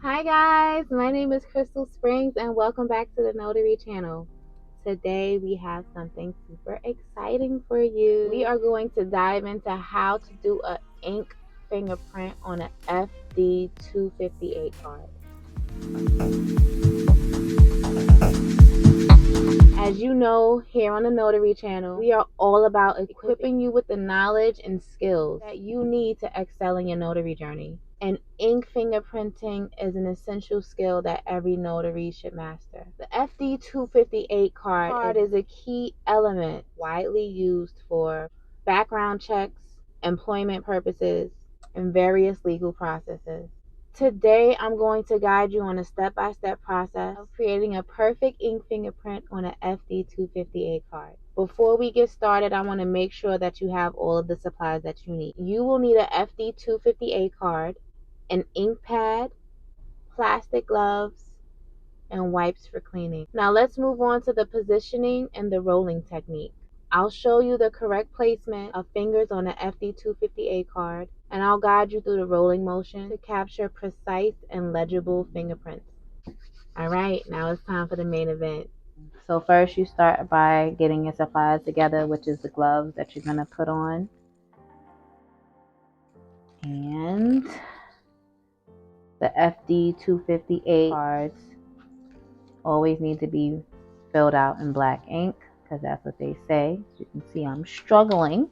Hi guys, my name is Crystal Springs and welcome back to the Notary channel. Today we have something super exciting for you. We are going to dive into how to do an ink fingerprint on an FD 258 card. As you know, here on the Notary channel, we are all about equipping you with the knowledge and skills that you need to excel in your notary journey. And ink fingerprinting is an essential skill that every notary should master. The FD 258 card is a key element widely used for background checks, employment purposes, and various legal processes. Today, I'm going to guide you on a step-by-step process of creating a perfect ink fingerprint on an FD258 card. Before we get started, I want to make sure that you have all of the supplies that you need. You will need an FD258 card, an ink pad, plastic gloves, and wipes for cleaning. Now let's move on to the positioning and the rolling technique. I'll show you the correct placement of fingers on an FD258 card, and I'll guide you through the rolling motion to capture precise and legible fingerprints. All right, now it's time for the main event. So first you start by getting your supplies together, which is the gloves that you're going to put on. And the FD258 cards always need to be filled out in black ink because that's what they say. As you can see, I'm struggling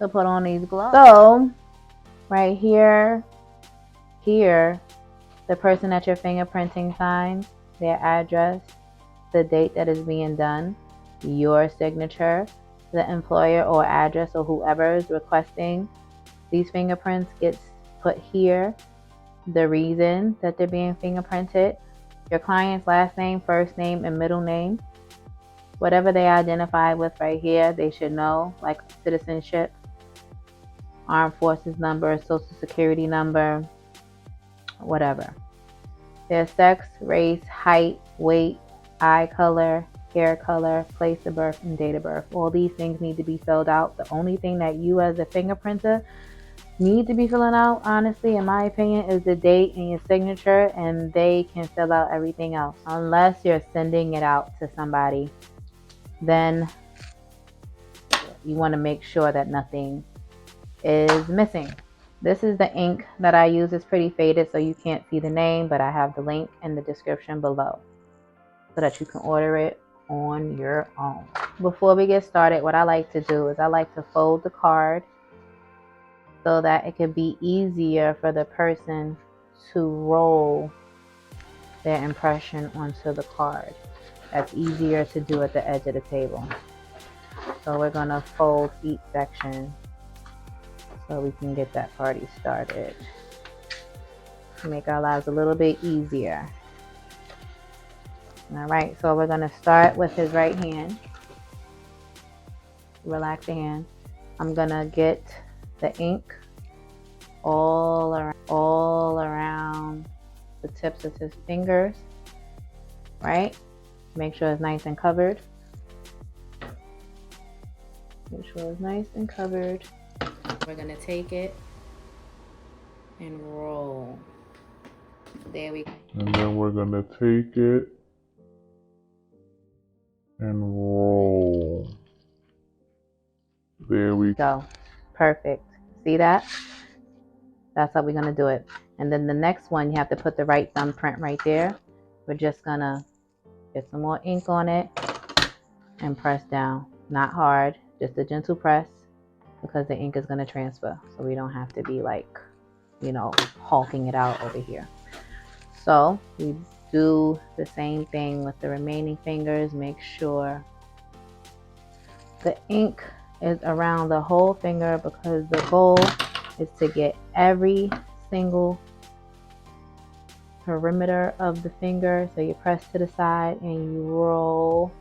to put on these gloves. So right here, the person that you're fingerprinting signs, their address, the date that is being done, your signature, the employer or address or whoever is requesting these fingerprints gets put here, the reason that they're being fingerprinted, your client's last name, first name, and middle name. Whatever they identify with right here, they should know, like citizenship, armed forces number, social security number, whatever. Their sex, race, height, weight, eye color, hair color, place of birth, and date of birth. All these things need to be filled out. The only thing that you as a fingerprinter need to be filling out, honestly, in my opinion, is the date and your signature, and they can fill out everything else. Unless you're sending it out to somebody, then you want to make sure that nothing is missing. This is the ink that I use. It's pretty faded, so you can't see the name, but I have the link in the description below so that you can order it on your own. Before we get started, what I like to do is I like to fold the card so that it can be easier for the person to roll their impression onto the card. That's easier to do at the edge of the table. So we're going to fold each section so we can get that party started. Make our lives a little bit easier. All right, so we're going to start with his right hand. Relax the hand. I'm going to get the ink all around the tips of his fingers, right? Make sure it's nice and covered. Make sure it's nice and covered. We're gonna take it and roll. There we go. And then we're gonna take it and roll. There we go. Perfect. See that? That's how we're gonna do it. And then the next one, you have to put the right thumbprint right there. We're just gonna get some more ink on it and press down. Not hard, just a gentle press because the ink is gonna transfer. So we don't have to be like, hulking it out over here. So we do the same thing with the remaining fingers. Make sure the ink is around the whole finger because the goal is to get every single perimeter of the finger. So you press to the side and you roll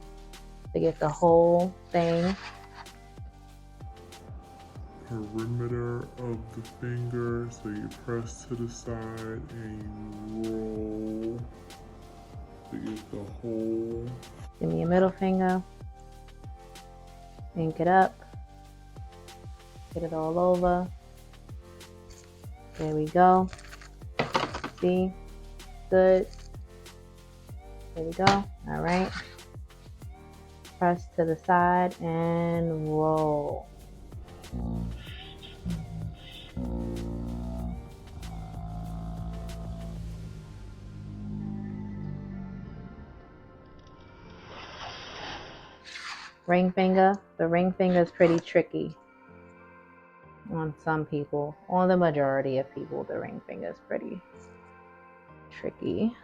to get the whole thing. perimeter of the finger, so you press to the side and you roll to get the whole. Give me your middle finger. Ink it up. Get it all over. There we go. See? good. There we go. All right. Press to the side and roll. Ring finger. The ring finger is pretty tricky on some people. On the majority of people, the ring finger is pretty tricky.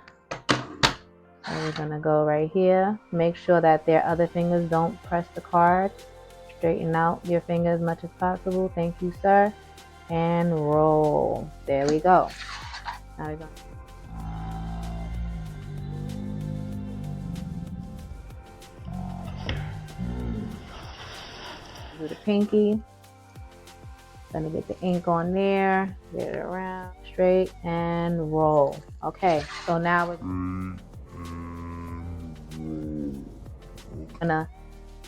So we're gonna go right here. Make sure that their other fingers don't press the card. Straighten out your finger as much as possible. Thank you, sir. And roll. There we go. Now we're going to do the pinky. Gonna get the ink on there. Get it around. Straight and roll. Okay, so now we're gonna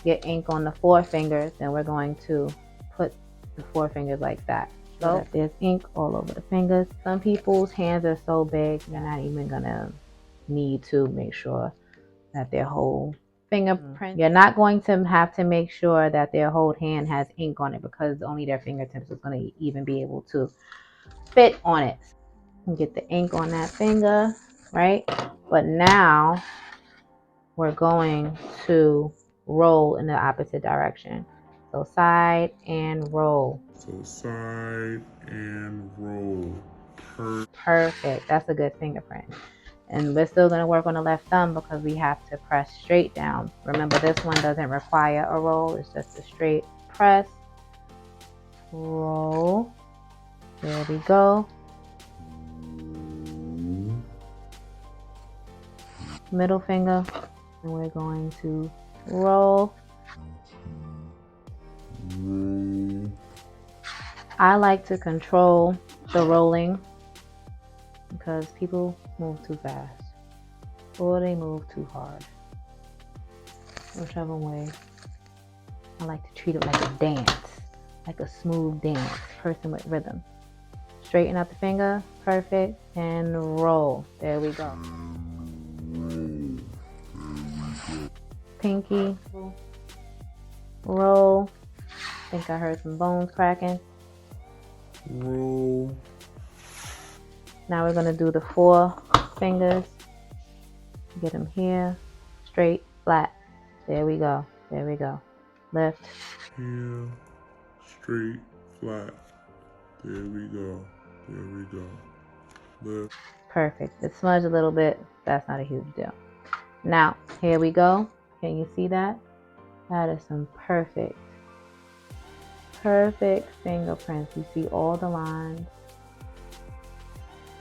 get ink on the four fingers, and we're going to put the four fingers like that. So that there's ink all over the fingers. Some people's hands are so big, they're not even gonna need to make sure that their whole fingerprint. You're not going to have to make sure that their whole hand has ink on it, because only their fingertips is going to even be able to fit on it. And get the ink on that finger, right? But now we're going to roll in the opposite direction. So side and roll. So side and roll. Perfect. That's a good fingerprint. And we're still going to work on the left thumb because we have to press straight down. Remember, this one doesn't require a roll. It's just a straight press. Roll. There we go. Middle finger. And we're going to roll. I like to control the rolling because people move too fast or they move too hard. Whichever way. I like to treat it like a dance, like a smooth dance, person with rhythm. Straighten out the finger, perfect, and roll. There we go. Pinky, roll. I think I heard some bones cracking. Roll. Now we're gonna do the four fingers. Get them here, straight, flat. There we go. There we go. Lift. Here, straight, flat. There we go. There we go. Lift. Perfect. It smudged a little bit. That's not a huge deal. Now, here we go. Can you see that? That is some perfect fingerprints. You see all the lines.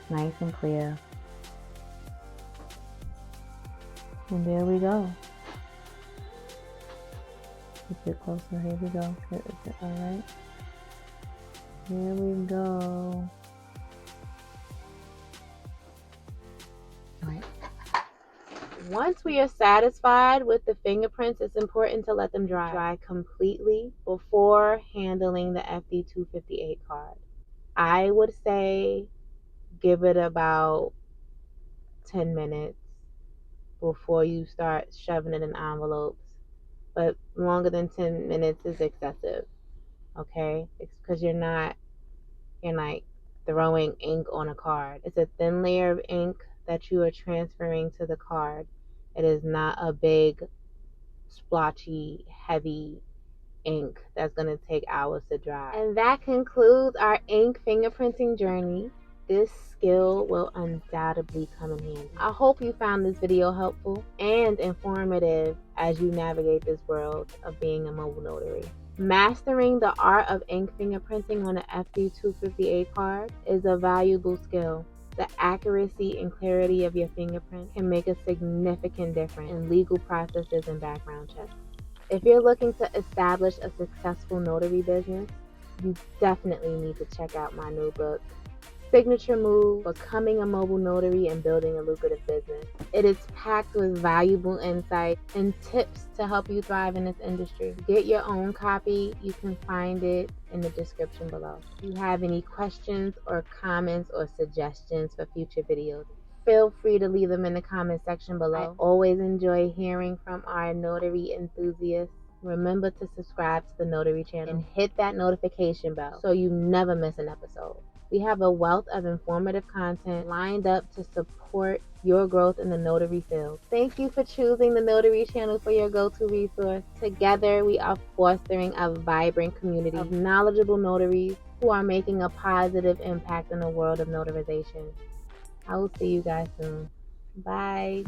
Nice and clear. And there we go. Let's get closer. Here we go. All right. Here we go. All right. Once we are satisfied with the fingerprints, it's important to let them dry completely before handling the FD258 card. I would say give it about 10 minutes before you start shoving it in envelopes. But longer than 10 minutes is excessive, okay? It's because you're not throwing ink on a card. It's a thin layer of ink that you are transferring to the card. It is not a big, splotchy, heavy ink that's going to take hours to dry. And that concludes our ink fingerprinting journey. This skill will undoubtedly come in handy. I hope you found this video helpful and informative as you navigate this world of being a mobile notary. Mastering the art of ink fingerprinting on an FD258 card is a valuable skill. The accuracy and clarity of your fingerprint can make a significant difference in legal processes and background checks. If you're looking to establish a successful notary business, you definitely need to check out my new book, Signature Move: Becoming a Mobile Notary and Building a Lucrative Business. It is packed with valuable insight and tips to help you thrive in this industry. Get your own copy. You can find it in the description below. If you have any questions or comments or suggestions for future videos, feel free to leave them in the comment section below. I always enjoy hearing from our notary enthusiasts. Remember to subscribe to the Notary channel and hit that notification bell so you never miss an episode. We have a wealth of informative content lined up to support your growth in the notary field. Thank you for choosing the Notary channel for your go-to resource. Together, we are fostering a vibrant community of knowledgeable notaries who are making a positive impact in the world of notarization. I will see you guys soon. Bye.